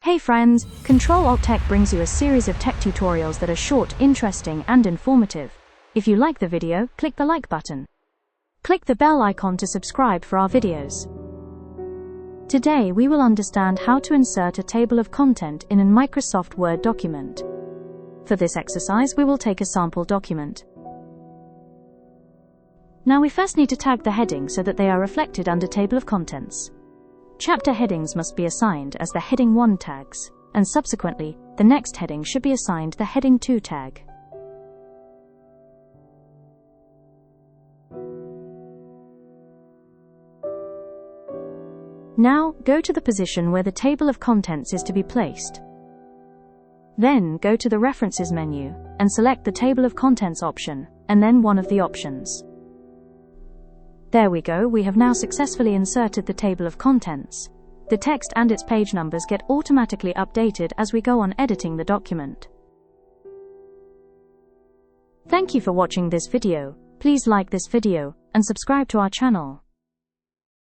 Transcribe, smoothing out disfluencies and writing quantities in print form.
Hey friends, Ctrl+Alt+Tech brings you a series of tech tutorials that are short, interesting, and informative. If you like the video, click the like button. Click the bell icon to subscribe for our videos. Today we will understand how to insert a table of content in a Microsoft Word document. For this exercise, we will take a sample document. Now we first need to tag the headings so that they are reflected under table of contents. Chapter headings must be assigned as the heading 1 tags, and subsequently, the next heading should be assigned the heading 2 tag. Now, go to the position where the table of contents is to be placed. Then, go to the References menu, and select the Table of Contents option, and then one of the options. There we go, we have now successfully inserted the table of contents. The text and its page numbers get automatically updated as we go on editing the document. Thank you for watching this video. Please like this video, and subscribe to our channel.